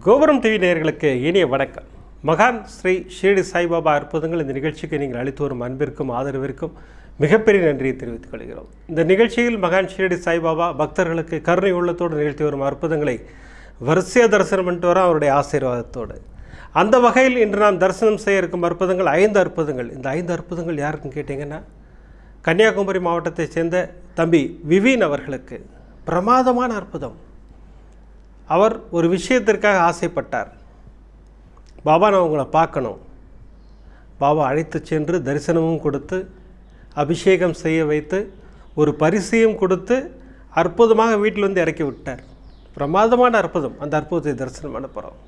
கோபுரம் டிவி நேயர்களுக்கு இனிய வணக்கம். மகான் ஸ்ரீ ஷீரடி சாய்பாபா அற்புதங்கள் இந்த நிகழ்ச்சிக்கு நீங்கள் அளித்து வரும் அன்பிற்கும் ஆதரவிற்கும் மிகப்பெரிய நன்றியை தெரிவித்துக் கொள்கிறோம். இந்த நிகழ்ச்சியில் மகான் ஷீரடி சாய்பாபா பக்தர்களுக்கு கருணை உள்ளத்தோடு நிகழ்த்தி வரும் அற்புதங்களை வரிசையாக தரிசனம் பண்ணிட்டு வர அவருடைய ஆசீர்வாதத்தோடு. அந்த வகையில் இன்று நாம் தரிசனம் செய்ய இருக்கும் அற்புதங்கள் 5 அற்புதங்கள். இந்த 5 அற்புதங்கள் யாருக்குன்னு கேட்டிங்கன்னா, கன்னியாகுமரி மாவட்டத்தைச் சேர்ந்த தம்பி விவீன் அவர்களுக்கு பிரமாதமான அற்புதம். அவர் ஒரு விஷயத்திற்காக ஆசைப்பட்டார். பாபா, நான் உங்களை பார்க்கணும். பாபா அழைத்து சென்று தரிசனமும் கொடுத்து அபிஷேகம் செய்ய வைத்து ஒரு பரிசையும் கொடுத்து அற்புதமாக வீட்டில் வந்து இறக்கி விட்டார். பிரமாதமான அற்புதம். அந்த அற்புதத்தை தரிசனம் பண்ண போகிறோம்.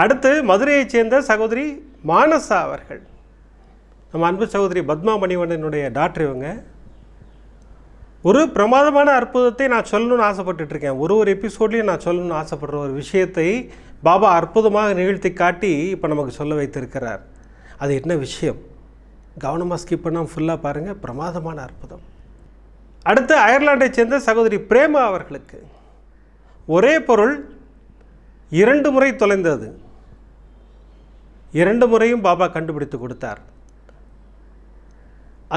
அடுத்து மதுரையைச் சேர்ந்த சகோதரி மானசா அவர்கள், நம்ம அன்பு சகோதரி பத்மா மணிவண்ணனுடைய டாக்டர். இவங்க ஒரு பிரமாதமான அற்புதத்தை நான் சொல்லணும்னு ஆசைப்பட்டுருக்கேன். ஒரு எபிசோட்லேயும் நான் சொல்லணும்னு ஆசைப்படுற ஒரு விஷயத்தை பாபா அற்புதமாக நிகழ்த்தி காட்டி இப்போ நமக்கு சொல்ல வைத்திருக்கிறார். அது என்ன விஷயம்? கவனமாக ஸ்கிப் பண்ணாமல் ஃபுல்லாக பாருங்கள். பிரமாதமான அற்புதம். அடுத்து அயர்லாண்டை சேர்ந்த சகோதரி பிரேமா அவர்களுக்கு ஒரே பொருள் 2 முறை தொலைந்தது. 2 முறையும் பாபா கண்டுபிடித்து கொடுத்தார்.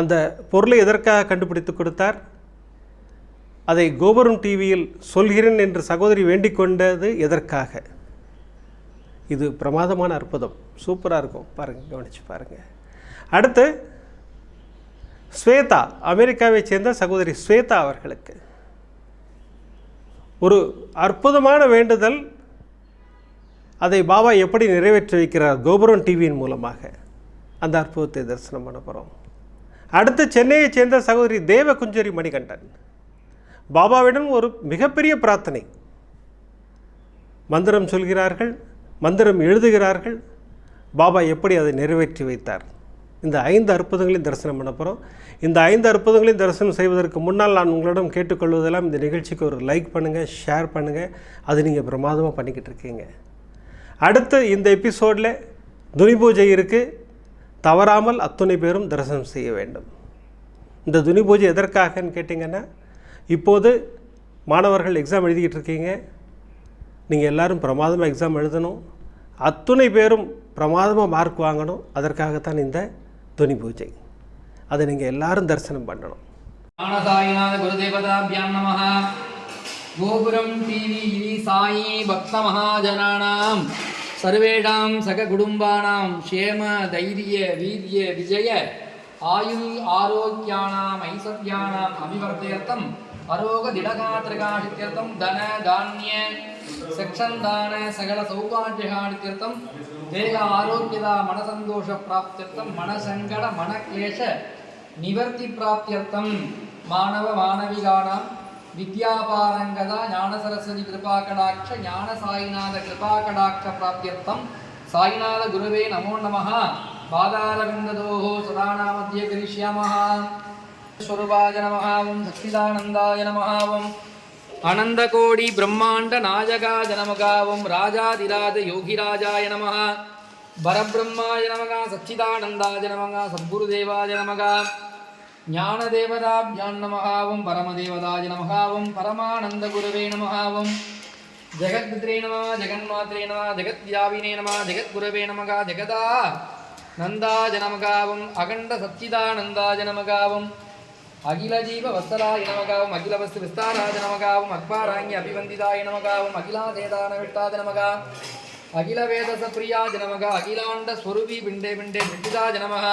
அந்த பொருளை எதற்காக கண்டுபிடித்து கொடுத்தார்? அதை கோபுரம் டிவியில் சொல்கிறேன் என்று சகோதரி வேண்டிக் கொண்டது எதற்காக? இது பிரமாதமான அற்புதம். சூப்பராக இருக்கும். பாருங்கள், கவனித்து பாருங்கள். அடுத்து ஸ்வேதா, அமெரிக்காவை சேர்ந்த சகோதரி ஸ்வேதா அவர்களுக்கு ஒரு அற்புதமான வேண்டுதல். அதை பாபா எப்படி நிறைவேற்றி வைக்கிறார் கோபுரம் டிவியின் மூலமாக, அந்த அற்புதத்தை தரிசனம் பண்ண போகிறோம். அடுத்து சென்னையை சேர்ந்த சகோதரி தேவகுஞ்சரி மணிகண்டன், பாபாவிடம் ஒரு மிகப்பெரிய பிரார்த்தனை. மந்திரம் சொல்கிறார்கள், மந்திரம் எழுதுகிறார்கள். பாபா எப்படி அதை நிறைவேற்றி வைத்தார்? இந்த 5 அற்புதங்களையும் தரிசனம் பண்ண போகிறோம். இந்த 5 அற்புதங்களையும் தரிசனம் செய்வதற்கு முன்னால் நான் உங்களிடம் கேட்டுக்கொள்வதெல்லாம், இந்த நிகழ்ச்சிக்கு ஒரு லைக் பண்ணுங்கள், ஷேர் பண்ணுங்கள். அது நீங்கள் பிரமாதமாக பண்ணிக்கிட்டு இருக்கீங்க. அடுத்து இந்த எபிசோடில் துனி பூஜை இருக்குது. தவறாமல் அத்துணை பேரும் தரிசனம் செய்ய வேண்டும். இந்த துனி பூஜை எதற்காகன்னு கேட்டிங்கன்னா, இப்போது மாணவர்கள் எக்ஸாம் எழுதிக்கிட்டு இருக்கீங்க. நீங்கள் எல்லோரும் பிரமாதமாக எக்ஸாம் எழுதணும். அத்துணை பேரும் பிரமாதமாக மார்க் வாங்கணும். அதற்காகத்தான் இந்த துனி பூஜை. அதை நீங்கள் எல்லாரும் தரிசனம் பண்ணணும். ஞானசாயிநாத குருதேவதாபியாம் நமः. கோபுரம் டிவி சாயி பக்த மகாஜனானாம் சர்வேஷாம் சககுடும்பானாம் க்ஷேம தைரிய வீரிய விஜய ஆயுள் ஆரோக்கியானாம் ஐஸ்வர்யானாம் அபிவர்த்தயர்த்தம் அரோக திடகாத்ரகாணித்யர்த்தம் தன தானிய சக்ஷந்தான சகல சௌபாகியகாணித்யர்த்தம் தேக ஆரோக்கியதா மனசந்தோஷ பிராப்தியர்த்தம் மனசங்கட மனக்லேஷ நிவர்த்தி பிராப்தியர்த்தம் மாணவ மாணவிகானாம் வித்யாபாரங்கதா ஞான சரஸ்வதி கிருபாகடாட்ச ஞான சாயிநாத கிருபாகடாட்ச பிராப்தியர்த்தம் சாயிநாத குருவே நமோ நமः. பாதாரவிந்ததோஹோ சதாநாமத்யே கரிஷ்யாமः. ஸ்வரூபாய நமः. ஓம் சச்சிதானந்தாய நமः. ஓம் அனந்தகோடி பிரம்மாண்ட நாயகாய நமः. ஓம் ராஜாதிராஜ யோகிராஜாய நமः. பரபிரம்மாய நமः. சச்சிதானந்தாய நமः. சத்குருதேவாய நமः. ஞானதேவதாபியாம் நமः. ஓம் பரமதேவதாய நமः. ஓம் பரமானந்த குருவே நமः. ஓம் ஜெகத்பித்ரே நமः. ஜெகன்மாத்ரே நமः. ஜெகத்வியாபினே நமः. ஜெகத்குரவே நமः. ஜெகதா நந்தாய நமः. ஓம் அகண்ட சச்சிதானந்தாய நமः. ஓம் அகில ஜீவ வத்சலாய நமः. ஓம் அகில வஸ்து விஸ்தாராய நமः. ஓம் அக்பாராங்கி அபிவந்திதாய நமः. ஓம் அகிலாதேதான விட்டாய நமः. அகில வேத சப்ரியாய நமः. அகிலாண்ட ஸ்வரூபி பிண்டே பிண்டே பிண்டிதாய நமः.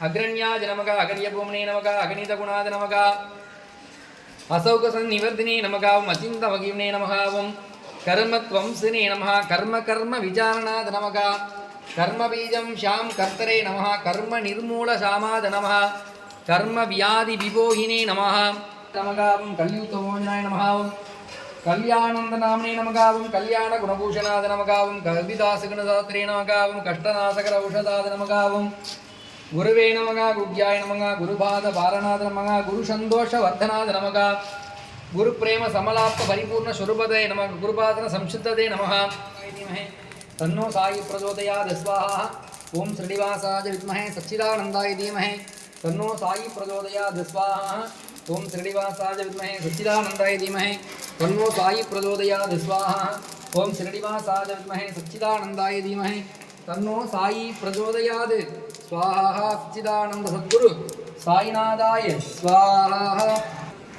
அக்ரண்யாய நமः. அகரிய பூமனே நமः. அகணித குணாய நமः. அசௌகசன் நிவர்தினே நமः. ஓம் அச்சிந்த மகிம்னே நமः. ஓம் கர்மத்வம்சினே நமः. கர்ம கர்ம விசாரணாய நமः. கர்ம பீஜம் ஷாம் கர்த்தரே நமः. கர்ம நிர்மூல ஷாமாய நமः. கர்ம வியாதி விபோகினே நமः. நமः. ஓம் கல்யூத்தமோஜனாய நமः. ஓம் கல்யாணந்த நாம்னே நமः. ஓம் கல்யாண குணபூஷணாய நமः. ஓம் கல்விதாசகுணசாஸ்திரே நமः. ஓம் கஷ்டநாசகர ஔஷதாய நமः. ஓம் குருவே நமः. குருஜ்யாய நமः. குருபாத பாரணாத நமः. குரு சந்தோஷ வர்தனாத நமः. குரு பிரேம சமலாப்த பரிபூர்ண ஸ்வரூபதே நமः. குருபாதன சம்சுத்ததே நமः. तन्नो साई प्रचोदयात् स्वाहा. ओम श्रीनिवासाय विद्महे सच्चिदानंदाय धीमहि तन्नो साई प्रचोदयात् स्वाहा. ओम श्रीनिवासाय विद्महे सच्चिदानंदाय धीमहि तन्नो साई प्रचोदयात् स्वाहा. ஓம் சிரடிவாசாய வித்மஹே சச்சிதானந்தாய தீமஹே தன்னோ சாயி பிரச்சோதயாத். ஸ்வாஹா சச்சிதானந்த சத்குரு சாய்நாதாய ஸ்வாஹா.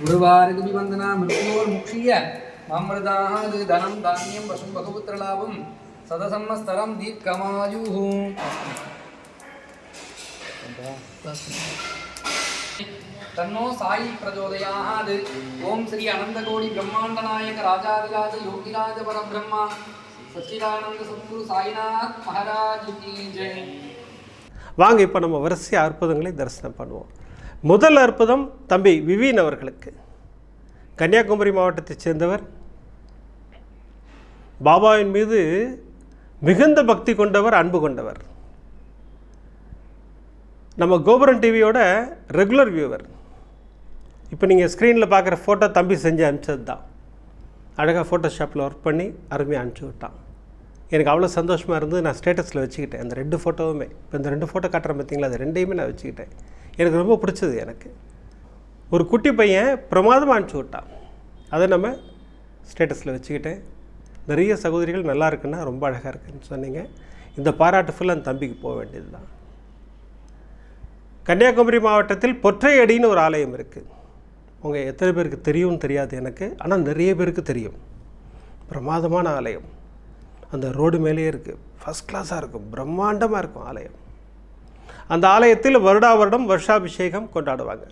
குருவாரகுபிவந்தனா மிருத்யோர் முக்ஷிய மாமிருதாத் தனம் தானியம் வசும் பகபுத்திரலாபம் சதசம்மஸ்தரம் தீர்க்கமாயுः. தன்னோ சாயி பிரச்சோதயாத். ஓம் ஸ்ரீ அனந்தகோடி பிரம்மாண்ட நாயக ராஜாதிராஜ யோகிராஜ பரபிரம்மா சச்சிதானந்த சத்குரு சாய்நாத் மகாராஜ் கி ஜெய். வாங்க இப்போ நம்ம வரிசை அற்புதங்களை தரிசனம் பண்ணுவோம். முதல் அற்புதம் தம்பி விவீன் அவர்களுக்கு. கன்னியாகுமரி மாவட்டத்தைச் சேர்ந்தவர். பாபாவின் மீது மிகுந்த பக்தி கொண்டவர், அன்பு கொண்டவர். நம்ம கோபுரம் டிவியோட ரெகுலர் வியூவர். இப்போ நீங்கள் ஸ்க்ரீனில் பார்க்குற ஃபோட்டோ தம்பி செஞ்சு அனுப்பிச்சது தான். அழகாக ஃபோட்டோஷாப்பில் ஒர்க் பண்ணி அருமையாக அனுப்பிச்சி விட்டான். எனக்கு அவ்வளோ சந்தோஷமாக இருந்து நான் ஸ்டேட்டஸில் வச்சுக்கிட்டேன். அந்த 2 ஃபோட்டோவுமே, இப்போ இந்த 2 ஃபோட்டோ காட்டுறேன் பார்த்தீங்களா, அது 2யுமே நான் வச்சுக்கிட்டேன். எனக்கு ரொம்ப பிடிச்சது. எனக்கு ஒரு குட்டி பையன் பிரமாதமாக அனுப்பிச்சி விட்டான். அதை நம்ம ஸ்டேட்டஸில் வச்சுக்கிட்டேன். நிறைய சகோதரிகள் நல்லா இருக்குன்னா ரொம்ப அழகாக இருக்குன்னு சொன்னீங்க. இந்த பாராட்டு ஃபுல்லாக அந்த தம்பிக்கு போக வேண்டியது தான். கன்னியாகுமரி மாவட்டத்தில் பொற்றையடின்னு ஒரு ஆலயம் இருக்குது. உங்கள் எத்தனை பேருக்கு தெரியும்னு தெரியாது எனக்கு, ஆனால் நிறைய பேருக்கு தெரியும். பிரமாதமான ஆலயம். அந்த ரோடு மேலேயே இருக்குது. ஃபஸ்ட் கிளாஸாக இருக்கும், பிரம்மாண்டமாக இருக்கும் ஆலயம். அந்த ஆலயத்தில் வருடம் வருஷாபிஷேகம் கொண்டாடுவாங்க.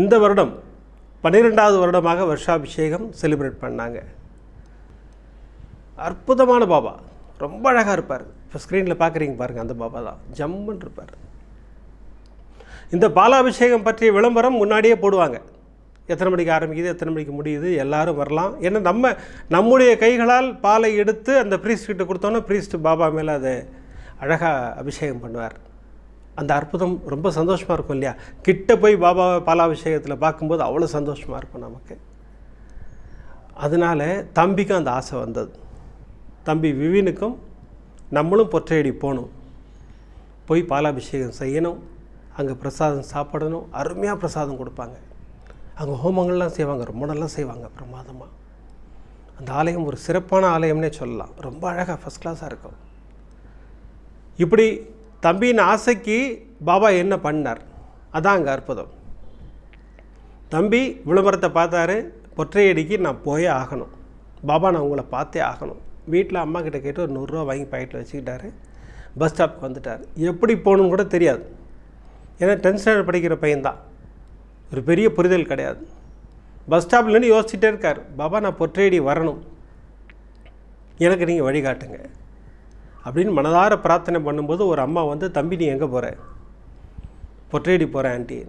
இந்த வருடம் 12வது வருடமாக வருஷாபிஷேகம் செலிப்ரேட் பண்ணாங்க. அற்புதமான பாபா, ரொம்ப அழகாக இருப்பார். இப்போ ஸ்க்ரீனில் பார்க்குறீங்க பாருங்கள், அந்த பாபா தான் ஜம்முன்னு இருப்பார். இந்த பாலாபிஷேகம் பற்றிய விளம்பரம் முன்னாடியே போடுவாங்க. எத்தனை மணிக்கு ஆரம்பிக்குது, எத்தனை மணிக்கு முடியுது, எல்லோரும் வரலாம். ஏன்னா நம்முடைய கைகளால் பாலை எடுத்து அந்த ப்ரீஸ்ட்கிட்ட கொடுத்தோன்னா ப்ரீஸ்ட் பாபா மேலே அதை அழகாக அபிஷேகம் பண்ணுவார். அந்த அற்புதம் ரொம்ப சந்தோஷமாக இருக்கும் இல்லையா? கிட்ட போய் பாபாவை பாலாபிஷேகத்தில் பார்க்கும்போது அவ்வளோ சந்தோஷமாக இருக்கும் நமக்கு. அதனால் தம்பிக்கும் அந்த ஆசை வந்தது. தம்பி விவீனுக்கும் நம்மளும் பொற்றையடி போகணும், போய் பாலாபிஷேகம் செய்யணும், அங்கே பிரசாதம் சாப்பிடணும். அருமையாக பிரசாதம் கொடுப்பாங்க. அங்கே ஹோமங்கள்லாம் செய்வாங்க, ரொம்ப நல்லா செய்வாங்க, பிரமாதமாக. அந்த ஆலயம் ஒரு சிறப்பான ஆலயம்னே சொல்லலாம். ரொம்ப அழகாக ஃபஸ்ட் கிளாஸாக இருக்கும். இப்படி தம்பியின் ஆசைக்கு பாபா என்ன பண்ணார், அதான் அங்கே அற்புதம். தம்பி விளம்பரத்தை பார்த்தாரு, பொற்றையடிக்கு நான் போயே ஆகணும், பாபா நான் உங்களை பார்த்தே ஆகணும். வீட்டில் அம்மா கிட்ட கேட்டு ஒரு 100 ரூபா வாங்கி பாக்கெட்டில் வச்சுக்கிட்டாரு. பஸ் ஸ்டாப்புக்கு வந்துட்டார். எப்படி போகணுன்னு கூட தெரியாது. ஏன்னா 10th ஸ்டாண்டர்ட் படிக்கிற பையன்தான், ஒரு பெரிய புரிதல் கிடையாது. பஸ் ஸ்டாப்லேருந்து யோசிச்சுட்டே இருக்கார், பாபா நான் பொற்றையடி வரணும், எனக்கு நீங்கள் வழிகாட்டுங்க அப்படின்னு மனதார பிரார்த்தனை பண்ணும்போது ஒரு அம்மா வந்து, தம்பி நீ எங்கே போகிற? பொற்றையடி போகிறேன் ஆண்டி.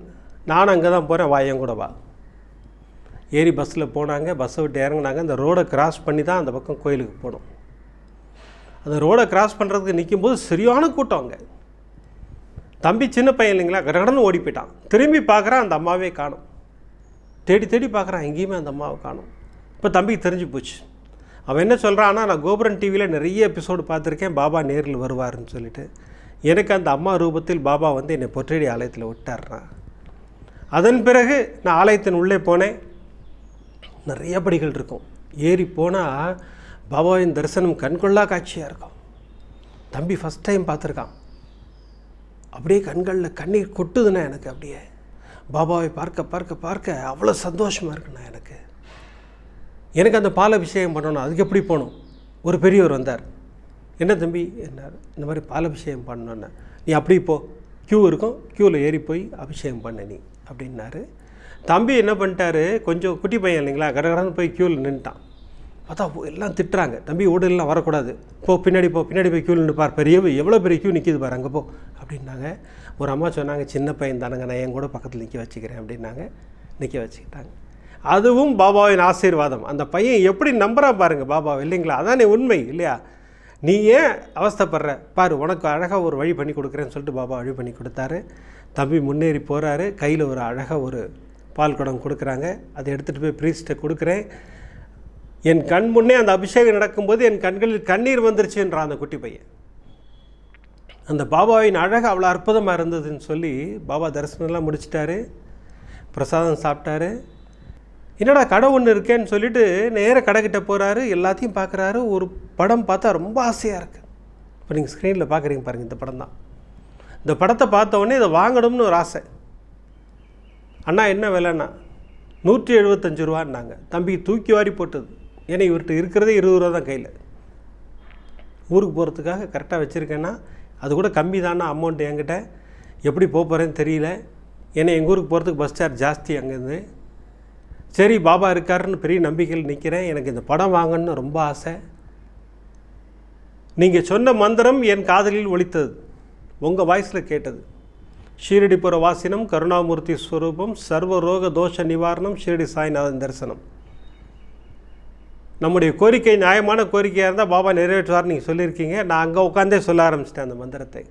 நானும் அங்கே தான் போகிறேன், வா என் கூட வா. ஏறி பஸ்ஸில் போனாங்க. பஸ்ஸை விட்டு இறங்கினாங்க. அந்த ரோடை கிராஸ் பண்ணி தான் அந்த பக்கம் கோயிலுக்கு போகணும். அந்த ரோடை கிராஸ் பண்ணுறதுக்கு நிற்கும்போது சரியான கூட்டம். அங்கே தம்பி சின்ன பையன் இல்லைங்களா, கடகடன்னு ஓடி போயிட்டான். திரும்பி பார்க்குறான், அந்த அம்மாவே காணும். தேடி தேடி பார்க்குறான், எங்கேயுமே அந்த அம்மாவை காணும். இப்போ தம்பிக்கு தெரிஞ்சு போச்சு. அவன் என்ன சொல்கிறான், ஆனால் நான் கோபுரம் டிவியில் நிறைய எபிசோடு பார்த்துருக்கேன், பாபா நேரில் வருவார்னு சொல்லிட்டு. எனக்கு அந்த அம்மா ரூபத்தில் பாபா வந்து என்னை பொற்றையடி ஆலயத்தில் விட்டார்றான். அதன் பிறகு நான் ஆலயத்தின் உள்ளே போனேன். நிறைய படிகள் இருக்கும். ஏறி போனால் பாபாவின் தரிசனம் கண்கொள்ளா காட்சியாக இருக்கும். தம்பி ஃபஸ்ட் டைம் பார்த்துருக்கான். அப்படியே கண்களில் கண்ணீர் கொட்டுதுண்ணா எனக்கு. அப்படியே பாபாவை பார்க்க பார்க்க பார்க்க அவ்வளோ சந்தோஷமாக இருக்குண்ணா எனக்கு. எனக்கு அந்த பால் அபிஷேகம் பண்ணணும், அதுக்கு எப்படி போகணும்? ஒரு பெரியவர் வந்தார். என்ன தம்பி என்னார், இந்த மாதிரி பால் அபிஷேகம் பண்ணணுன்னா, நீ அப்படி போ, க்யூ இருக்கும், க்யூவில் ஏறி போய் அபிஷேகம் பண்ண நீ அப்படின்னாரு. தம்பி என்ன பண்ணிட்டாரு, கொஞ்சம் குட்டி பையன் இல்லைங்களா, கடகடன்னு போய் க்யூவில் நின்றுட்டான். பார்த்தா எல்லாம் திட்டுறாங்க, தம்பி ஓடலாம் வரக்கூடாது, போ பின்னாடி போ, பின்னாடி போய் க்யூவில் நிற்பார், எவ்வளோ பெரிய க்யூ நிற்கிது பாரு, அங்கே போ அப்படின்னாங்க. ஒரு அம்மா சொன்னாங்க, சின்ன பையன் தானுங்க, நான் என் கூட பக்கத்தில் நிற்க வச்சுக்கிறேன் அப்படின்னாங்க. நிற்க வச்சுக்கிட்டாங்க. அதுவும் பாபாவின் ஆசீர்வாதம். அந்த பையன் எப்படி நம்புறா பாருங்க பாபாவை, இல்லைங்களா? அதானே உண்மை இல்லையா? நீ ஏன் அவஸ்தைப்படுற பாரு, உனக்கு அழகாக ஒரு வழி பண்ணி கொடுக்குறேன்னு சொல்லிட்டு பாபா வழி பண்ணி கொடுத்தாரு. தம்பி முன்னேறி போகிறாரு. கையில் ஒரு அழகாக ஒரு பால் குடம் கொடுக்குறாங்க. அதை எடுத்துகிட்டு போய் ப்ரீஸ்ட்டை கொடுக்குறேன். என் கண் முன்னே அந்த அபிஷேகம் நடக்கும்போது என் கண்களில் கண்ணீர் வந்துருச்சுன்றான் அந்த குட்டி பையன். அந்த பாபாவின் அழகு அவ்வளோ அற்புதமாக இருந்ததுன்னு சொல்லி பாபா தரிசனம்லாம் முடிச்சிட்டாரு. பிரசாதம் சாப்பிட்டாரு. என்னடா கடை ஒன்று இருக்கேன்னு சொல்லிட்டு நேராக கடைக்கிட்ட போகிறாரு, எல்லாத்தையும் பார்க்குறாரு. ஒரு படம் பார்த்தா ரொம்ப ஆசையாக இருக்குது. இப்போ நீங்கள் ஸ்க்ரீனில் பார்க்குறீங்க பாருங்கள், இந்த படம் தான். இந்த படத்தை பார்த்த உடனே இதை வாங்கணும்னு ஒரு ஆசை. அண்ணா என்ன விலைண்ணா? 175 ரூபான்னாங்க. தம்பிக்கு தூக்கி வாரி போட்டது. ஏன்னா இவர்கிட்ட இருக்கிறதே 20 ரூபா தான் கையில். ஊருக்கு போகிறதுக்காக கரெக்டாக வச்சுருக்கேன்னா அது கூட கம்மி தானா அமௌண்ட் என்கிட்ட. எப்படி போகிறேன்னு தெரியல. ஏன்னா எங்கள் ஊருக்கு போகிறதுக்கு பஸ் சார்ஜ் ஜாஸ்தி அங்கேருந்து. சரி பாபா இருக்காருன்னு பெரிய நம்பிக்கையில் நிற்கிறேன். எனக்கு இந்த படம் வாங்கணுன்னு ரொம்ப ஆசை. நீங்கள் சொன்ன மந்திரம் என் காதலில் ஒலித்தது, உங்கள் வாய்ஸில் கேட்டது. ஷீரடிபுர வாசினம் கருணாமூர்த்தி ஸ்வரூபம் சர்வரோக தோஷ நிவாரணம் ஷீரடி சாய்நாதன் தரிசனம். நம்முடைய கோரிக்கை நியாயமான கோரிக்கையாக இருந்தால் பாபா நிறைவேற்றுவார் நீங்கள் சொல்லியிருக்கீங்க. நான் அங்கே உட்காந்தே சொல்ல ஆரம்பிச்சிட்டேன் அந்த மந்திரத்தை.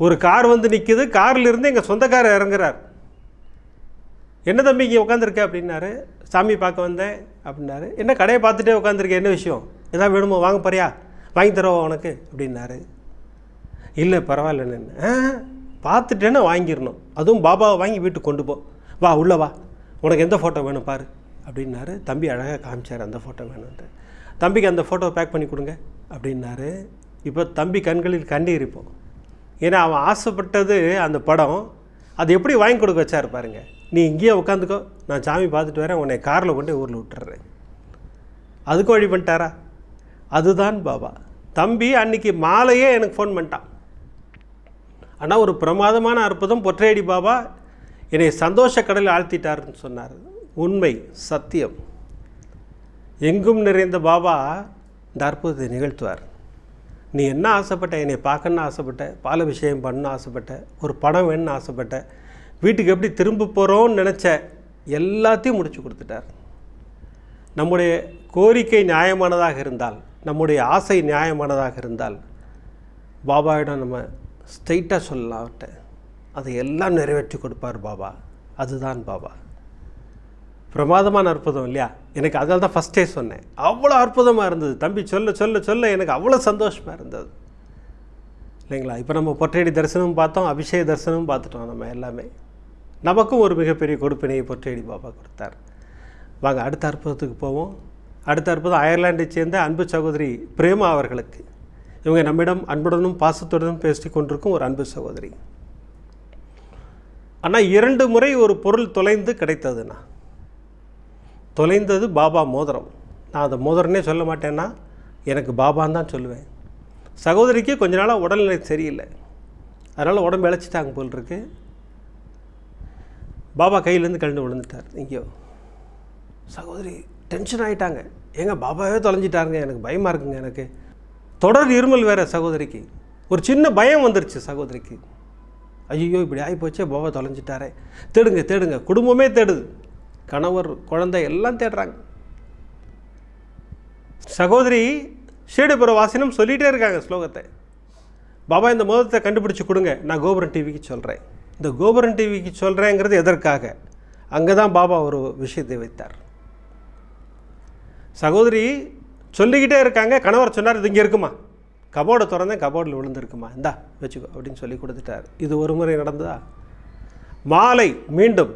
ஒரு கார் வந்து நிற்கிது. காரில் இருந்து எங்கள் சொந்தக்காரர் இறங்குறார். என்ன தம்பி இங்கே உட்காந்துருக்க அப்படின்னாரு. சாமி பார்க்க வந்தேன் அப்படின்னாரு. என்ன கடையை பார்த்துட்டே உட்காந்துருக்கேன், என்ன விஷயம்? எதாவது வேணுமோ வாங்க போறியா, வாங்கி தரோவா உனக்கு அப்படின்னாரு. இல்லை பரவாயில்ல, என்ன பார்த்துட்டேன்னா வாங்கிடணும், அதுவும் பாபாவை வாங்கி வீட்டுக்கு கொண்டு போ, வா உள்ளே வா, உனக்கு எந்த ஃபோட்டோ வேணும் பாரு அப்படின்னாரு. தம்பி அழகாக காமிச்சார் அந்த ஃபோட்டோ வேணுன்ட்டு. தம்பிக்கு அந்த ஃபோட்டோ பேக் பண்ணி கொடுங்க அப்படின்னாரு. இப்போ தம்பி கண்களில் கண்ணீர் இப்போ. ஏன்னா அவன் ஆசைப்பட்டது அந்த படம். அது எப்படி வாங்கி கொடுக்க வச்சார் பாருங்கள். நீ இங்கேயே உட்காந்துக்கோ, நான் சாமி பார்த்துட்டு வரேன், உன்னை காரில் கொண்டு ஊரில் விட்டுறேன். அதுக்கும் வழி பண்ணிட்டாரா? அதுதான் பாபா. தம்பி அன்றைக்கி மாலையே எனக்கு ஃபோன் பண்ணிட்டான். ஆனால் ஒரு பிரமாதமான அற்புதம், பொற்றையடி பாபா என்னை சந்தோஷ கடலில் ஆழ்த்திட்டாருன்னு சொன்னார். உண்மை, சத்தியம். எங்கும் நிறைந்த பாபா இந்த அற்புதத்தை நிகழ்த்துவார். நீ என்ன ஆசைப்பட்ட? என்னை பார்க்கணுன்னு ஆசைப்பட்ட, பால விஷயம் பண்ணணுன்னு ஆசைப்பட்ட, ஒரு படம் வேணும்னு ஆசைப்பட்ட, வீட்டுக்கு எப்படி திரும்ப போகிறோன்னு நினச்ச, எல்லாத்தையும் முடிச்சு கொடுத்துட்டார். நம்முடைய கோரிக்கை நியாயமானதாக இருந்தால், நம்முடைய ஆசை நியாயமானதாக இருந்தால் பாபாவிடம் நம்ம ஸ்ட்ரைட்டாக சொல்லலாம். அவர்கிட்ட அதை எல்லாம் நிறைவேற்றி கொடுப்பார் பாபா. அதுதான் பாபா. பிரமாதமான அற்புதம் இல்லையா? எனக்கு அதனால தான் ஃபஸ்ட்டே சொன்னேன், அவ்வளோ அற்புதமாக இருந்தது. தம்பி சொல்ல சொல்ல சொல்ல எனக்கு அவ்வளோ சந்தோஷமாக இருந்தது இல்லைங்களா? இப்போ நம்ம பொற்றையடி தரிசனமும் பார்த்தோம், அபிஷேக தரிசனமும் பார்த்துட்டோம். நம்ம எல்லாமே நமக்கும் ஒரு மிகப்பெரிய கொடுப்பினையை பொற்றையடி பாபா கொடுத்தார். வாங்க அடுத்த அற்புதத்துக்கு போவோம். அடுத்த அற்புதம் அயர்லாண்டை சேர்ந்த அன்பு சகோதரி பிரேமா அவர்களுக்கு. இவங்க நம்மிடம் அன்புடனும் பாசத்துடனும் பேசி கொண்டிருக்கும் ஒரு அன்பு சகோதரி. ஆனால் 2 முறை ஒரு பொருள் தொலைந்து கிடைத்ததுண்ணா. தொலைந்தது பாபா மோதிரம். நான் அதை மோதிரனே சொல்ல மாட்டேன்னா, எனக்கு பாபான்னு தான் சொல்லுவேன். சகோதரிக்கு கொஞ்ச நாளாக உடல்நிலை சரியில்லை, அதனால் உடம்பு இழைச்சிட்டாங்க போல் இருக்கு. பாபா கையிலேருந்து கழண்டு விழுந்துட்டார் எங்கேயோ. சகோதரி டென்ஷன் ஆகிட்டாங்க. ஏங்க பாபாவே தொலைஞ்சிட்டாருங்க, எனக்கு பயமாக இருக்குங்க. எனக்கு தொடர் இருமல் வேறு சகோதரிக்கு. ஒரு சின்ன பயம் வந்துருச்சு சகோதரிக்கு. ஐயோ இப்படி ஆகிப்போச்சே, பாபா தொலைஞ்சிட்டாரே. தேடுங்க தேடுங்க, குடும்பமே தேடுது, கணவர் குழந்தை எல்லாம் தேடுறாங்க. சகோதரி ஷீரடிபுர வாசினம் சொல்லிகிட்டே இருக்காங்க ஸ்லோகத்தை. பாபா இந்த மோதிரத்தை கண்டுபிடிச்சி கொடுங்க, நான் கோபுரம் டிவிக்கு சொல்கிறேன். இந்த கோபுரம் டிவிக்கு சொல்கிறேங்கிறது எதற்காக? அங்கே தான் பாபா ஒரு விஷயத்தை வைத்தார். சகோதரி சொல்லிக்கிட்டே இருக்காங்க. கணவர் சொன்னார், இது இங்கே இருக்குமா, கபோர்டை திறந்தேன், கபோர்டில் விழுந்திருக்குமா, இந்தா வச்சுக்கோ அப்படின்னு சொல்லி கொடுத்துட்டார். இது ஒரு முறை நடந்ததா? மாலை மீண்டும்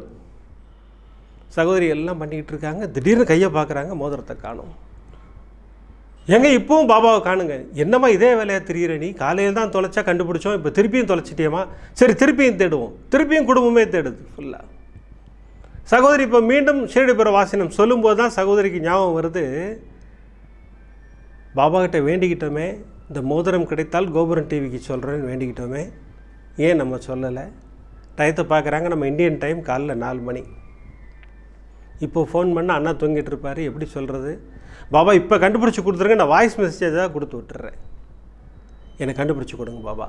சகோதரி எல்லாம் பண்ணிக்கிட்டு இருக்காங்க. திடீர்னு கையை பார்க்குறாங்க, மோதிரத்தை காணும். எங்க இப்பவும் பாபாவை காணுங்க. என்னம்மா இதே வேலையாக தெரியுற நீ? காலையில் தான் தொலைச்சா கண்டுபிடிச்சோம், இப்போ திருப்பியும் தொலைச்சிட்டியம்மா. சரி திருப்பியும் தேடுவோம். திருப்பியும் குடும்பமே தேடுது ஃபுல்லாக. சகோதரி இப்போ மீண்டும் ஷீரடிபுர வாசினம் சொல்லும்போது தான் சகோதரிக்கு ஞாபகம் வருது, பாபாக்கிட்ட வேண்டிக்கிட்டோமே, இந்த மோதிரம் கிடைத்தால் கோபுரம் டிவிக்கு சொல்கிறேன்னு வேண்டிக்கிட்டோமே, ஏன் நம்ம சொல்லலை? டயத்தை பார்க்குறாங்க, நம்ம இந்தியன் டைம் காலைல 4 மணி. இப்போது ஃபோன் பண்ணால் அண்ணா தூங்கிட்டு இருப்பார், எப்படி சொல்கிறது? பாபா இப்போ கண்டுபிடிச்சி கொடுத்துருங்க, நான் வாய்ஸ் மெசேஜாக கொடுத்து விட்டுறேன், எனக்கு கண்டுபிடிச்சி கொடுங்க பாபா.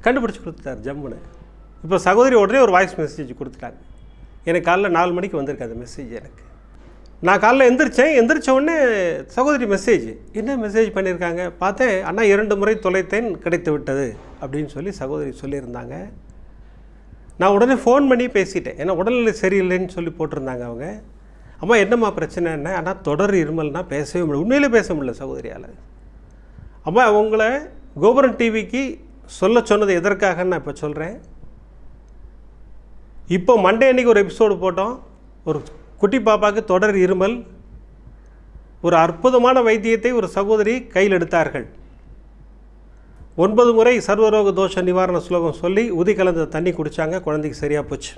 கண்டுபிடிச்சி கொடுத்துட்டார் ஜம்முன்னு. இப்போ சகோதரி உடனே ஒரு வாய்ஸ் மெசேஜ் கொடுத்துட்டாங்க. எனக்கு காலைல 4 மணிக்கு வந்திருக்கு அந்த மெசேஜ். எனக்கு நான் காலைல எந்திரிச்ச உடனே சகோதரி மெசேஜ். என்ன மெசேஜ் பண்ணியிருக்காங்க பார்த்தேன், அண்ணா 2 முறை தொலைத்தேன், கிடைத்து விட்டது அப்படின்னு சொல்லி சகோதரி சொல்லியிருந்தாங்க. நான் உடனே ஃபோன் பண்ணி பேசிட்டேன், ஏன்னா உடல்நிலை சரியில்லைன்னு சொல்லி போட்டிருந்தாங்க அவங்க. அம்மா என்னம்மா பிரச்சனை என்ன? ஆனால் தொடர் இருமல்னா பேசவே முடியல, உண்மையிலே பேச முடியல சகோதரியால். அம்மா அவங்கள கோபுரம் டிவிக்கு சொல்ல சொன்னது எதற்காகன்னு நான் இப்போ சொல்கிறேன். இப்போ மண்டே அன்றைக்கி ஒரு எபிசோடு போட்டோம், ஒரு குட்டி பாப்பாவுக்கு தொடர் இருமல், ஒரு அற்புதமான வைத்தியத்தை ஒரு சகோதரி கையில் எடுத்தார்கள். 9 முறை சர்வரோக தோஷ நிவாரண ஸ்லோகம் சொல்லி உதி கலந்த தண்ணி குடித்தாங்க. குழந்தைக்கு சரியாக போச்சு.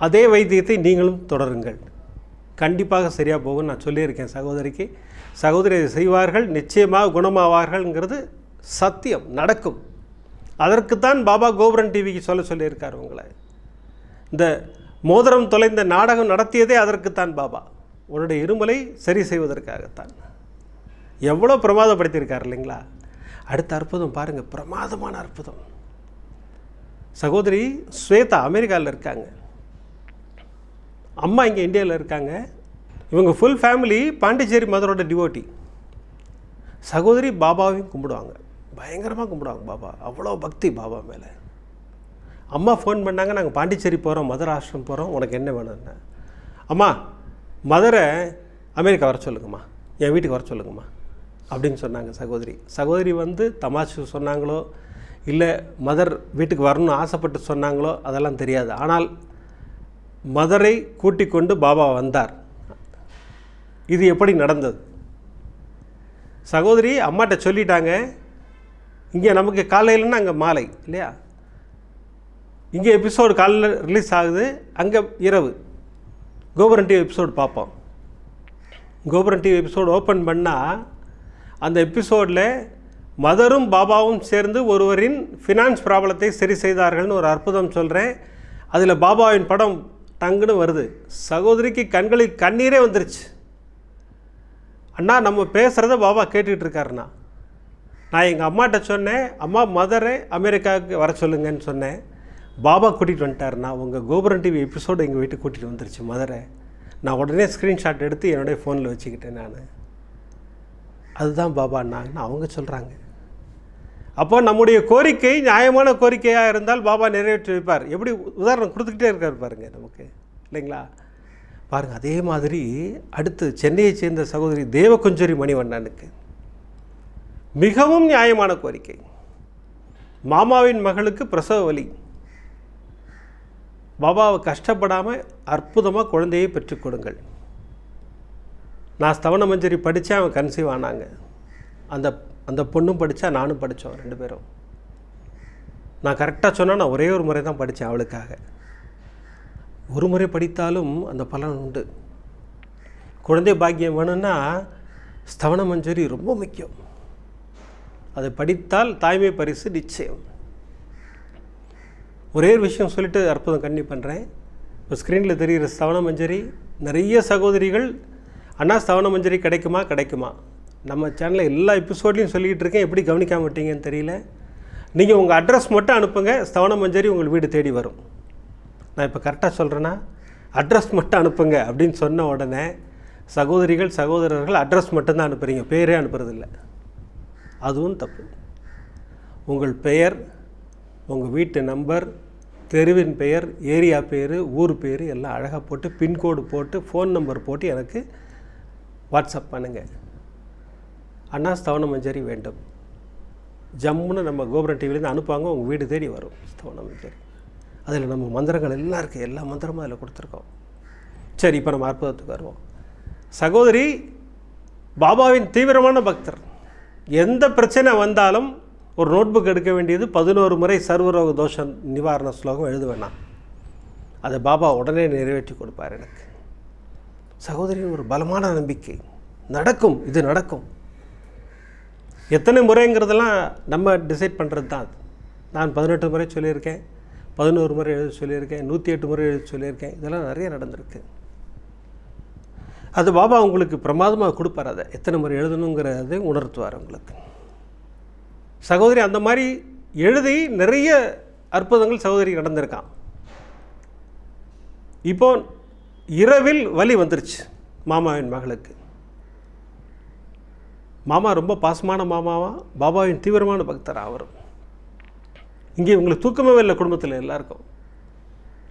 அதே வைத்தியத்தை நீங்களும் தொடருங்கள், கண்டிப்பாக சரியாக போகும். நான் சொல்லியிருக்கேன் சகோதரிக்கு. சகோதரி அதை செய்வார்கள், நிச்சயமாக குணமாவார்கள்ங்கிறது சத்தியம், நடக்கும். அதற்குத்தான் பாபா கோபுரன் டிவிக்கு சொல்லியிருக்கார் உங்களை. இந்த மோதிரம் தொலைந்த நாடகம் நடத்தியதே அதற்குத்தான் பாபா, உன்னுடைய இருமலை சரி செய்வதற்காகத்தான். எவ்வளோ பிரமாதப்படுத்தியிருக்கார் இல்லைங்களா? அடுத்த அற்புதம் பாருங்கள், பிரமாதமான அற்புதம். சகோதரி ஸ்வேதா அமெரிக்காவில் இருக்காங்க, அம்மா இங்கே இந்தியாவில் இருக்காங்க. இவங்க ஃபுல் ஃபேமிலி பாண்டிச்சேரி மதரோட டிவோட்டி. சகோதரி பாபாவையும் கும்பிடுவாங்க, பயங்கரமாக கும்பிடுவாங்க பாபா, அவ்வளோ பக்தி பாபா மேலே. அம்மா ஃபோன் பண்ணாங்க, நாங்கள் பாண்டிச்சேரி போகிறோம், மதர் ஆசிரமம் போகிறோம், உனக்கு என்ன வேணும்னா, அம்மா மதரை அமெரிக்கா வர சொல்லுங்கம்மா, என் வீட்டுக்கு வர சொல்லுங்கம்மா அப்படின்னு சொன்னாங்க சகோதரி. சகோதரி வந்து தமாஷு சொன்னாங்களோ இல்லை மதர் வீட்டுக்கு வரணும்னு ஆசைப்பட்டு சொன்னாங்களோ அதெல்லாம் தெரியாது. ஆனால் மதரை கூட்டிக் கொண்டு பாபா வந்தார். இது எப்படி நடந்தது? சகோதரி அம்மாட்ட சொல்லிட்டாங்க, இங்கே நமக்கு காலையிலன்னா அங்கே மாலை இல்லையா, இங்கே எபிசோடு காலையில் ரிலீஸ் ஆகுது, அங்கே இரவு. கோபுரன் டிவி எபிசோடு பார்ப்போம். கோபுரன் டிவி எபிசோடு ஓப்பன் பண்ணால் அந்த எபிசோடில் மதரும் பாபாவும் சேர்ந்து ஒருவரின் ஃபினான்ஸ் ப்ராப்ளத்தை சரி செய்தார்கள்னு ஒரு அற்புதம் சொல்கிறேன். அதில் பாபாவின் படம் டங்குன்னு வருது. சகோதரிக்கு கண்களில் கண்ணீரே வந்துருச்சு. அண்ணா நம்ம பேசுகிறத பாபா கேட்டுக்கிட்டு இருக்காருண்ணா. நான் எங்கள் அம்மாட்ட சொன்னேன், அம்மா மதரை அமெரிக்காவுக்கு வர சொல்லுங்கன்னு சொன்னேன். பாபா கூட்டிகிட்டு வந்துட்டாருண்ணா, உங்கள் கோபுரன் டிவி எபிசோடு எங்கள் வீட்டுக்கு கூட்டிகிட்டு வந்துருச்சு மதரை. நான் உடனே ஸ்க்ரீன்ஷாட் எடுத்து என்னுடைய ஃபோனில் வச்சுக்கிட்டேன் நான். அதுதான் பாபா அண்ணாங்கன்னு அவங்க சொல்கிறாங்க. அப்போ நம்முடைய கோரிக்கை நியாயமான கோரிக்கையாக இருந்தால் பாபா நிறைவேற்றி வைப்பார். எப்படி உதாரணம் கொடுத்துக்கிட்டே இருக்கார் பாருங்கள் நமக்கு இல்லைங்களா? பாருங்கள், அதே மாதிரி அடுத்து சென்னையை சேர்ந்த சகோதரி தேவகுஞ்சரி மணிவண்ணனுக்கு மிகவும் நியாயமான கோரிக்கை. மாமாவின் மகளுக்கு பிரசவ வலி, பாபாவை கஷ்டப்படாமல் அற்புதமாக குழந்தையை பெற்றுக் கொடுங்கள். நான் ஸ்தவன மஞ்சரி படித்தேன், அவன் கன்சீவ் ஆனாங்க. அந்த பொண்ணும் படித்தா, நானும் படித்தோம் 2 பேரும். நான் கரெக்டாக சொன்னால் நான் ஒரே ஒரு முறை தான் படித்தேன் அவளுக்காக. ஒரு முறை படித்தாலும் அந்த பலன் உண்டு. குழந்தை பாக்கியம் வேணும்னா ஸ்தவன மஞ்சரி ரொம்ப முக்கியம். அதை படித்தால் தாய்மை பரிசு நிச்சயம். ஒரே ஒரு விஷயம் சொல்லிவிட்டு அற்புதம் கண்டிப்பாக பண்ணுறேன். இப்போ ஸ்க்ரீனில் தெரிகிற ஸ்தவன மஞ்சரி நிறைய சகோதரிகள், அண்ணா ஸ்தவன மஞ்சரி கிடைக்குமா? நம்ம சேனலில் எல்லா எபிசோட்லையும் சொல்லிக்கிட்டு இருக்கேன், எப்படி கவனிக்காம விட்டீங்கன்னு தெரியல. நீங்கள் உங்கள் அட்ரஸ் மட்டும் அனுப்புங்க, ஸ்தவன மஞ்சரி உங்கள் வீடு தேடி வரும். நான் இப்போ கரெக்டாக சொல்கிறேன்னா, அட்ரஸ் மட்டும் அனுப்புங்க அப்படின்னு சொன்ன உடனே சகோதரர்கள் அட்ரஸ் மட்டும்தான் அனுப்புகிறீங்க, பேரே அனுப்புறதில்லை. அதுவும் தப்பு. உங்கள் பெயர், உங்கள் வீட்டு நம்பர், தெருவின் பெயர், ஏரியா பேர், ஊர் பேர் எல்லாம் அழகாக போட்டு பின்கோடு போட்டு ஃபோன் நம்பர் போட்டு எனக்கு வாட்ஸ்அப் பண்ணுங்கள். அண்ணா ஸ்தவன மஞ்சரி வேண்டும், ஜம்முன்னு நம்ம கோபுரன் டிவிலேருந்து அனுப்புவாங்க, உங்கள் வீடு தேடி வரும் ஸ்தவன மஞ்சரி. அதில் நம்ம மந்திரங்கள் எல்லாம் இருக்குது, எல்லா மந்திரமும் அதில் கொடுத்துருக்கோம். சரி, இப்போ நம்ம அற்புதத்துக்கு வருவோம். சகோதரி பாபாவின் தீவிரமான பக்தர். எந்த பிரச்சனை வந்தாலும் ஒரு நோட்புக் எடுக்க வேண்டியது, 11 முறை சர்வரோக தோஷ நிவாரண ஸ்லோகம் எழுத வேணாம். அதை பாபா உடனே நிறைவேற்றி கொடுப்பார் எனக்கு. சகோதரியின் ஒரு பலமான நம்பிக்கை, நடக்கும், இது நடக்கும். எத்தனை முறைங்கிறதெல்லாம் நம்ம டிசைட் பண்ணுறது தான். நான் 18 முறை சொல்லியிருக்கேன், 11 முறை எழுத சொல்லியிருக்கேன், 108 முறை எழுத சொல்லியிருக்கேன். இதெல்லாம் நிறைய நடந்திருக்கு. அது பாபா உங்களுக்கு பிரமாதமாக கொடுப்பார். அதை எத்தனை முறை எழுதணுங்கிறதை உணர்த்துவார் உங்களுக்கு. சகோதரி அந்த மாதிரி எழுதி நிறைய அற்புதங்கள் சகோதரி நடந்திருக்கான். இப்போ இரவில் வலி வந்துருச்சு மாமாவின் மகளுக்கு. மாமா ரொம்ப பாசமான மாமாவா, பாபாவின் தீவிரமான பக்தராக அவரும். இங்கே உங்களுக்கு தூக்கமே இல்லை குடும்பத்தில் எல்லாருக்கும்.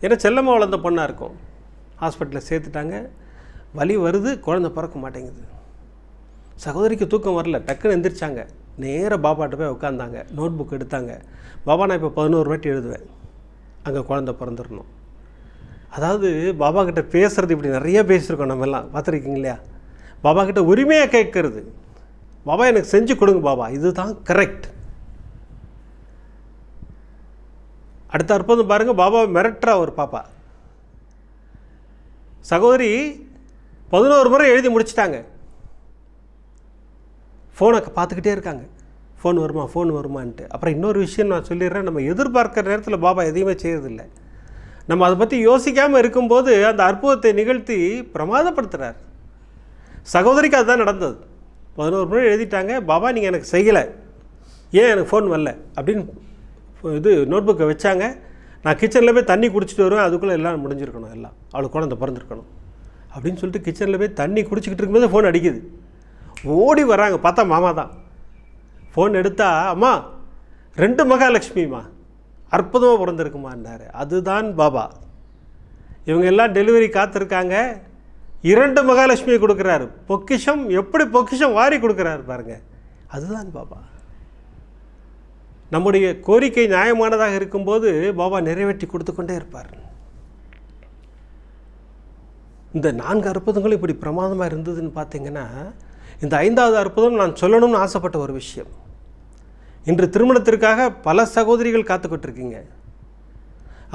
ஏன்னா செல்லம்மா வளர்ந்த பொண்ணாக இருக்கும். ஹாஸ்பிட்டலில் சேர்த்துட்டாங்க, வலி வருது, குழந்தை பிறக்க மாட்டேங்குது. சகோதரிக்கு தூக்கம் வரல, டக்குன்னு எந்திரிச்சாங்க, நேராக பாபாட்ட போய் உட்காந்தாங்க, நோட் புக் எடுத்தாங்க. பாபா நான் இப்போ 11 வாட்டி எழுதுவேன், அங்கே குழந்தை பிறந்துடணும். அதாவது பாபா கிட்ட பேசுகிறது இப்படி நிறைய பேசியிருக்கோம் நம்ம எல்லாம் பார்த்துருக்கீங்க இல்லையா? பாபா கிட்ட உரிமையாக கேட்கறது, பாபா எனக்கு செஞ்சு கொடுங்க பாபா, இதுதான் கரெக்ட். அடுத்த அற்புதம் பாருங்கள், பாபா மிரட்டுறா ஒரு பாப்பா. சகோதரி 11 முறை எழுதி முடிச்சிட்டாங்க. ஃபோனை பார்த்துக்கிட்டே இருக்காங்க, ஃபோன் வருமான்ட்டு. அப்புறம் இன்னொரு விஷயம் நான் சொல்லிடுறேன், நம்ம எதிர்பார்க்குற நேரத்தில் பாபா எதையுமே செய்யறதில்லை. நம்ம அதை பற்றி யோசிக்காமல் இருக்கும்போது அந்த அற்புதத்தை நிகழ்த்தி பிரமாதப்படுத்துகிறார். சகோதரிக்கு அதுதான் நடந்தது. 11 முறை எழுதிட்டாங்க, பாபா நீங்கள் எனக்கு செய்யலை, ஏன் எனக்கு ஃபோன் வரல அப்படின்னு நோட்புக்கை வச்சாங்க. நான் கிச்சனில் போய் தண்ணி குடிச்சிட்டு வருவேன், அதுக்குள்ளே எல்லாம் முடிஞ்சிருக்கணும், எல்லாம் அவளுக்கு குழந்தை பிறந்திருக்கணும் அப்படின்னு சொல்லிட்டு கிச்சனில் போய் தண்ணி குடிச்சிக்கிட்டு இருக்கும்போது ஃபோன் அடிக்குது. ஓடி வராங்க, பார்த்தா மாமா தான். ஃபோன் எடுத்தா, அம்மா 2 மகாலட்சுமிம்மா, அற்புதமாக பிறந்திருக்குமான்னாரு. அதுதான் பாபா. இவங்க எல்லாம் டெலிவரி காத்திருக்காங்க, 2 மகாலட்சுமியை கொடுக்குறாரு. பொக்கிஷம், எப்படி பொக்கிஷம் வாரி கொடுக்குறாரு பாருங்க, அதுதான் பாபா. நம்முடைய கோரிக்கை நியாயமானதாக இருக்கும்போது பாபா நிறைவேற்றி கொடுத்து கொண்டே இருப்பார். இந்த 4 அற்புதங்களும் இப்படி பிரமாதமாக இருந்ததுன்னு பார்த்தீங்கன்னா, இந்த 5வது அற்புதம் நான் சொல்லணும்னு ஆசைப்பட்ட ஒரு விஷயம். இன்று திருமணத்திற்காக பல சகோதரிகள் காத்துக்கிட்டு இருக்கீங்க.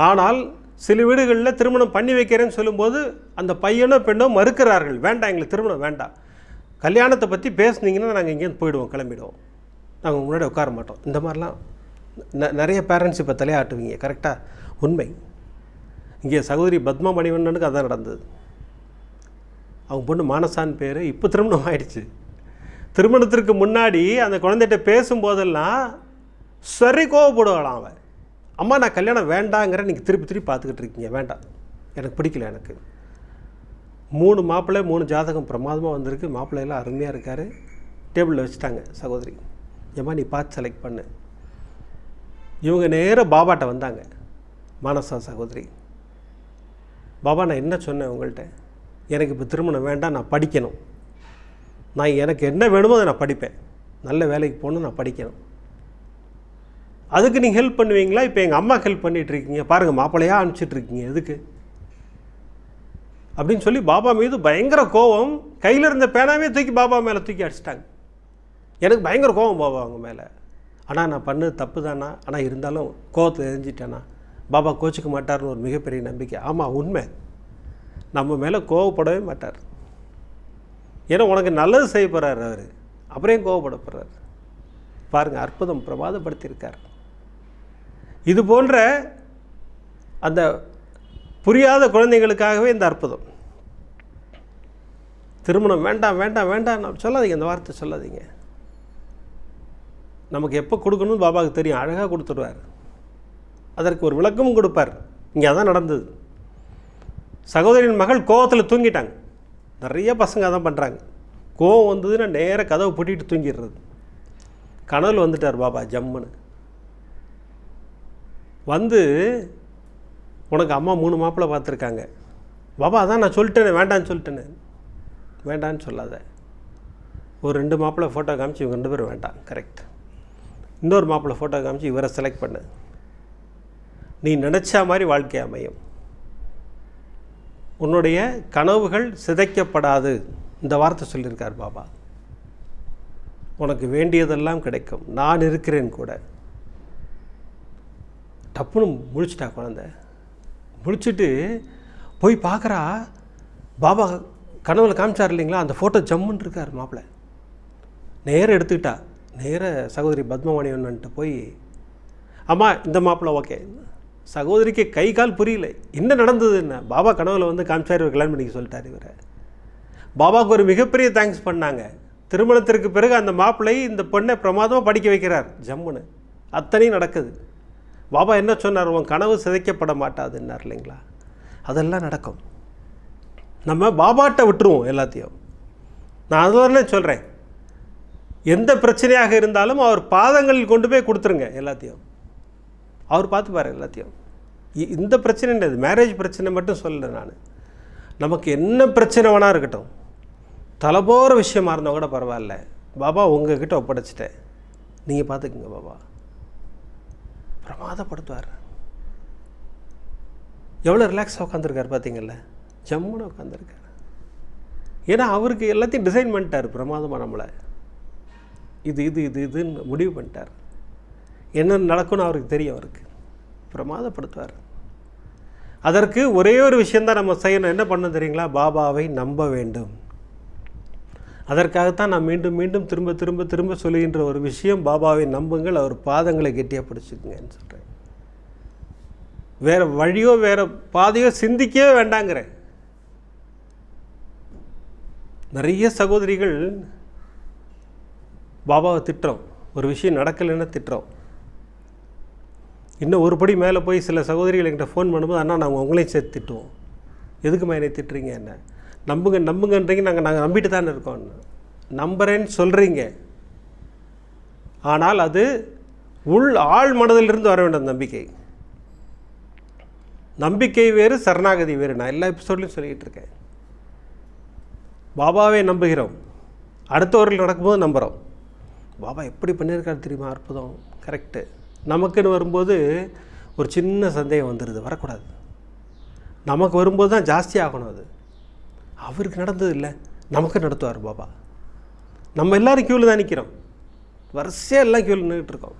ஆனால் சில வீடுகளில் திருமணம் பண்ணி வைக்கிறேன்னு சொல்லும்போது அந்த பையனோ பெண்ணோ மறுக்கிறார்கள், வேண்டாம் எங்களுக்கு திருமணம் வேண்டாம், கல்யாணத்தை பற்றி பேசுனீங்கன்னா நாங்கள் இங்கேருந்து போயிடுவோம், கிளம்பிடுவோம், நாங்கள் முன்னாடி உட்கார மாட்டோம். இந்த மாதிரிலாம் நிறைய பேரண்ட்ஸ் இப்போ தலையாட்டுவீங்க. கரெக்டாக உண்மை. இங்கே சகோதரி பத்மா மணிவண்ணனுக்கு அதான் நடந்தது. அவங்க பொண்ணு மானசான் பேர், இப்போ திருமணம் ஆயிடுச்சு. திருமணத்திற்கு முன்னாடி அந்த குழந்தைகிட்ட பேசும்போதெல்லாம் சரி கோவப்படுவாளாம் அவன். அம்மா நான் கல்யாணம் வேண்டாங்கிற, நீங்கள் திருப்பி பார்த்துக்கிட்டு இருக்கீங்க, வேண்டாம் எனக்கு பிடிக்கல. எனக்கு 3 மாப்பிள்ளை 3 ஜாதகம் பிரமாதமாக வந்திருக்கு, மாப்பிள்ளையெல்லாம் அருமையாக இருக்கார். டேபிளில் வச்சுட்டாங்க. சகோதரி ஏம்மா நீ பார்த்து செலக்ட் பண்ணு. இவங்க நேராக பாபாட்ட வந்தாங்க, மானசா சகோதரி. பாபா நான் என்ன சொன்னேன் உங்கள்கிட்ட, எனக்கு இப்போ திருமணம் வேண்டாம், நான் படிக்கணும், நான் எனக்கு என்ன வேணுமோ அதை நான் படிப்பேன், நல்ல வேலைக்கு போகணும், நான் படிக்கணும், அதுக்கு நீங்கள் ஹெல்ப் பண்ணுவீங்களா? இப்போ எங்கள் அம்மா ஹெல்ப் பண்ணிகிட்ருக்கீங்க பாருங்கள், மாப்பிள்ளையாக அனுப்பிச்சிட்ருக்கீங்க எதுக்கு அப்படின்னு சொல்லி பாபா மீது பயங்கர கோபம். கையில் இருந்த பேனாவே தூக்கி பாபா மேலே தூக்கி அடிச்சிட்டாங்க. எனக்கு பயங்கர கோபம் பாபா அவங்க மேலே. ஆனால் நான் பண்ணது தப்பு தானா, ஆனால் இருந்தாலும் கோபத்தில் எரிஞ்சிட்டேனா, பாபா கோச்சிக்க மாட்டார்னு ஒரு மிகப்பெரிய நம்பிக்கை. ஆமாம் உண்மை, நம்ம மேலே கோவப்படவே மாட்டார். ஏன்னா உனக்கு நல்லது செய்ய போகிறார் அவர், அப்புறம் ஏன் கோவப்பட போகிறார் பாருங்கள். அற்புதம் பிரமாதப்படுத்தியிருக்கார். இது போன்ற அந்த புரியாத குழந்தைங்களுக்காகவே இந்த அற்புதம். திருமணம் வேண்டாம் வேண்டாம் வேண்டாம் சொல்லாதீங்க, இந்த வார்த்தை சொல்லாதீங்க. நமக்கு எப்போ கொடுக்கணும்னு பாபாவுக்கு தெரியும், அழகாக கொடுத்துடுவார். அதற்கு ஒரு விளக்கமும் கொடுப்பார். இங்கே அதான் நடந்தது. சகோதரியின் மகள் கோவத்தில் தூங்கிட்டாங்க. நிறைய பசங்க அதான் பண்ணுறாங்க, கோவம் வந்ததுன்னா நேராக கதவை பூட்டிட்டு தூங்கிடுறது. கனவில் வந்துட்டார் பாபா ஜம்முன்னு வந்து, உனக்கு அம்மா 3 மாப்பிள்ளை பார்த்துருக்காங்க. பாபா அதான் நான் சொல்லிட்டேனே, வேண்டான்னு சொல்லிட்டேனே. வேண்டான்னு சொல்லாத, ஒரு 2 மாப்பிள்ளை ஃபோட்டோ காமிச்சு இவங்க 2 பேரும் வேண்டாம், கரெக்ட். இன்னொரு மாப்பிள்ளை ஃபோட்டோ காமிச்சு இவரை செலக்ட் பண்ணு, நீ நினச்சா மாதிரி வாழ்க்கை அமையும், உன்னுடைய கனவுகள் சிதைக்கப்படாது. இந்த வார்த்தை சொல்லியிருக்கார் பாபா. உனக்கு வேண்டியதெல்லாம் கிடைக்கும், நான் இருக்கிறேன் கூட. டப்புன்னு முழிச்சிட்டா குழந்தை. முழிச்சிட்டு போய் பார்க்குறா, பாபா கனவுல காமிச்சார் இல்லைங்களா, அந்த ஃபோட்டோ ஜம்முன்னு இருக்கார் மாப்பிள்ளை. நேராக எடுத்துக்கிட்டா, நேராக சகோதரி பத்மமணிவண்ணன்ட்ட போய், அம்மா இந்த மாப்பிள்ளை ஓகே. சகோதரிக்கு கை கால் புரியல, என்ன நடந்தது என்ன. பாபா கனவுல வந்து காமிச்சார், இவர் கல்யாணம் பண்ணிக்க சொல்லிட்டார். இவரை பாபாவுக்கு ஒரு மிகப்பெரிய தேங்க்ஸ் பண்ணாங்க. திருமணத்திற்கு பிறகு அந்த மாப்பிள்ளை இந்த பொண்ணை பிரமாதமாக படிக்க வைக்கிறார் ஜம்முன்னு. அத்தனையும் நடக்குது. பாபா என்ன சொன்னார், உன் கனவு சிதைக்கப்பட மாட்டாதுன்னார் இல்லைங்களா. அதெல்லாம் நடக்கும். நம்ம பாபாட்ட விட்டுருவோம் எல்லாத்தையும். நான் அதுதானே சொல்கிறேன், எந்த பிரச்சனையாக இருந்தாலும் அவர் பாதங்களில் கொண்டு போய் கொடுத்துருங்க எல்லாத்தையும். அவர் பார்த்துப்பார் எல்லாத்தையும். இந்த பிரச்சனை கிடையாது, மேரேஜ் பிரச்சனை மட்டும் சொல்லலை நான். நமக்கு என்ன பிரச்சனை வேணா இருக்கட்டும், தலைபோகிற விஷயமா இருந்தால் கூட பரவாயில்ல, பாபா உங்ககிட்ட ஒப்படைச்சிட்டேன், நீங்கள் பார்த்துக்குங்க. பாபா பிரமாதப்படுத்துவார். எவ்வளோ ரிலாக்ஸாக உட்காந்துருக்காரு பார்த்தீங்கல்ல, ஜம்முன்னு உட்காந்துருக்காரு. ஏன்னா அவருக்கு எல்லாத்தையும் டிசைன் பண்ணிட்டார் பிரமாதமாக. நம்மளை இதுன்னு முடிவு பண்ணிட்டார். என்ன நடக்கும்னு அவருக்கு தெரியும், அவருக்கு பிரமாதப்படுத்துவார். அதற்கு ஒரே ஒரு விஷயந்தான் நம்ம செய்யணும். என்ன பண்ணணும் தெரியுங்களா? பாபாவை நம்ப வேண்டும். அதற்காகத்தான் நான் மீண்டும் மீண்டும் திரும்ப திரும்ப திரும்ப சொல்லுகின்ற ஒரு விஷயம், பாபாவை நம்புங்கள், அவர் பாதங்களை கெட்டியாக பிடிச்சிக்குங்கன்னு சொல்கிறேன். வேறு வழியோ வேறு பாதையோ சிந்திக்கவே வேண்டாங்கிறேன். நிறைய சகோதரிகள் பாபாவை திட்டுறோம், ஒரு விஷயம் நடக்கலைன்னா திட்டுறோம். இன்னும் ஒரு படி மேலே போய் சில சகோதரிகள் என்கிட்ட ஃபோன் பண்ணும்போது, அண்ணா நாங்கள் உங்களையும் சேர்த்து திட்டுவோம். எதுக்குமா என்னை திட்டுறீங்க? என்ன நம்புங்கன்றீங்க, நாங்கள் நம்பிட்டு தானே இருக்கோம். நம்புறேன்னு சொல்கிறீங்க, ஆனால் அது ஆழ் மனதிலிருந்து வர வேண்டும் நம்பிக்கை. நம்பிக்கை வேறு, சரணாகதி வேறு. நான் எல்லா எபிசோட்லையும் சொல்லிக்கிட்டு இருக்கேன். பாபாவை நம்புகிறோம், அடுத்தவர்கள் நடக்கும்போது நம்புகிறோம். பாபா எப்படி பண்ணியிருக்காரு தெரியுமா, அற்புதம், கரெக்டு. நமக்குன்னு வரும்போது ஒரு சின்ன சந்தேகம் வந்துடுது, வரக்கூடாது. நமக்கு வரும்போது தான் ஜாஸ்தி ஆகணும். அது அவருக்கு நடந்தது இல்லை, நமக்கு நடத்துவார் பாபா. நம்ம எல்லோரும் க்யூவில் தான் நிற்கிறோம், வரிசையாக எல்லாம் க்யூவில் நின்றுட்டுருக்கோம்.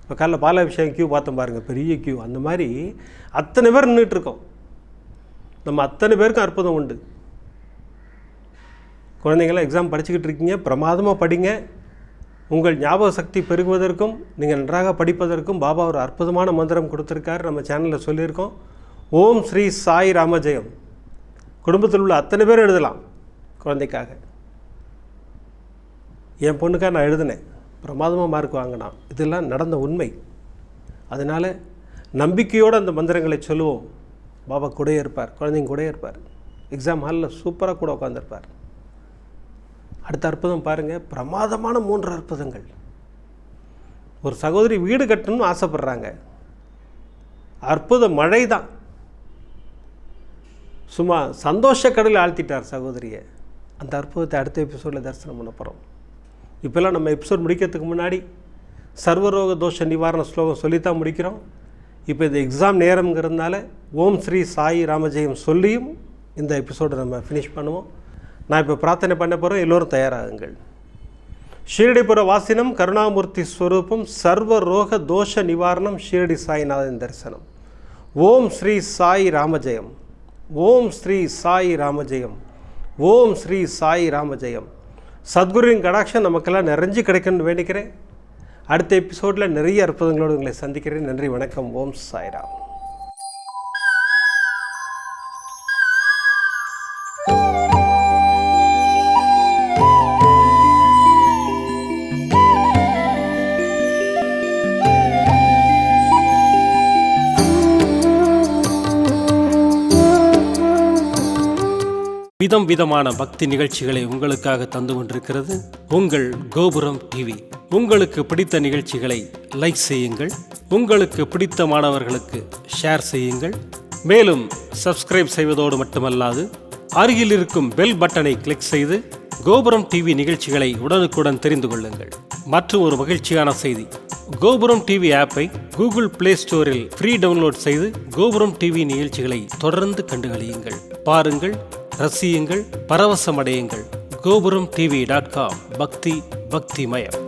இப்போ காலைல பாலாபிஷேகம் க்யூ பார்த்தோம் பாருங்கள், பெரிய க்யூ. அந்த மாதிரி அத்தனை பேர் நின்றுட்டுருக்கோம். நம்ம அத்தனை பேருக்கும் அற்புதம் உண்டு. குழந்தைங்களாம் எக்ஸாம் படிச்சுக்கிட்டு இருக்கீங்க, பிரமாதமாக படிங்க. உங்கள் ஞாபக சக்தி பெருகுவதற்கும் நீங்கள் நன்றாக படிப்பதற்கும் பாபா ஒரு அற்புதமான மந்திரம் கொடுத்துருக்காரு. நம்ம சேனலில் சொல்லியிருக்கோம். ஓம் ஸ்ரீ சாய் ராமஜெயம். குடும்பத்தில் உள்ள அத்தனை பேர் எழுதலாம் குழந்தைக்காக. என் பொண்ணுக்காக நான் எழுதினேன், பிரமாதமாக மார்க் வாங்கினான். இதெல்லாம் நடந்த உண்மை. அதனால் நம்பிக்கையோடு அந்த மந்திரங்களை சொல்லுவோம். பாபா கூடயே இருப்பார், குழந்தைங்க கூடயே இருப்பார். எக்ஸாம் ஹாலில் சூப்பராக கூட உட்காந்துருப்பார். அடுத்த அற்புதம் பாருங்கள், பிரமாதமான 3 அற்புதங்கள். ஒரு சகோதரி வீடு கட்டணும்னு ஆசைப்படுறாங்க. அற்புத மழை தான், சும்மா சந்தோஷ கடலில் ஆழ்த்திட்டார் சகோதரியை. அந்த அற்புதத்தை அடுத்த எபிசோடில் தரிசனம் பண்ண போகிறோம். இப்போல்லாம் நம்ம எபிசோட் முடிக்கிறதுக்கு முன்னாடி சர்வரோக தோஷ நிவாரண ஸ்லோகம் சொல்லித்தான் முடிக்கிறோம். இப்போ இது எக்ஸாம் நேரம்ங்கிறதுனால ஓம் ஸ்ரீ சாய் ராமஜெயம் சொல்லியும் இந்த எபிசோடை நம்ம ஃபினிஷ் பண்ணுவோம். நான் இப்போ பிரார்த்தனை பண்ண போகிறோம், எல்லோரும் தயாராகுங்கள். ஷீரடிபுர வாசினம் கருணாமூர்த்தி ஸ்வரூபம் சர்வ ரோக தோஷ நிவாரணம் ஷீரடி சாய்நாதன் தரிசனம். ஓம் ஸ்ரீ சாய் ராமஜெயம், ஓம் ஸ்ரீ சாய் ராமஜெயம், ஓம் ஸ்ரீ சாய் ராமஜெயம். சத்குருவின் கடாட்சம் நமக்கெல்லாம் நிறைஞ்சு கிடைக்கணும்னு வேண்டிக்கிறேன். அடுத்த எபிசோடில் நிறைய அற்புதங்களோடு உங்களை சந்திக்கிறேன். நன்றி, வணக்கம். ஓம் சாய்ராம். விதம் விதமான பக்தி நிகழ்ச்சிகளை உங்களுக்காக தந்து கொண்டிருக்கிறது உங்கள் கோபுரம் டிவி. உங்களுக்கு பிடித்த நிகழ்ச்சிகளை லைக் செய்யுங்கள், உங்களுக்கு பிடித்த மாணவர்களுக்கு ஷேர் செய்யுங்கள். மேலும் சப்ஸ்கிரைப் செய்வதோடு மட்டுமல்லாது அருகில் இருக்கும் பெல் பட்டனை கிளிக் செய்து கோபுரம் டிவி நிகழ்ச்சிகளை உடனுக்குடன் தெரிந்து கொள்ளுங்கள். மற்றும் ஒரு மகிழ்ச்சியான செய்தி, கோபுரம் டிவி ஆப்பை கூகுள் பிளே ஸ்டோரில் ஃப்ரீ டவுன்லோட் செய்து கோபுரம் டிவி நிகழ்ச்சிகளை தொடர்ந்து கண்டுகளியுங்கள். பாருங்கள், ரசியுங்கள், பரவசமடையுங்கள். gopuramtv.com. பக்தி பக்திமயம்.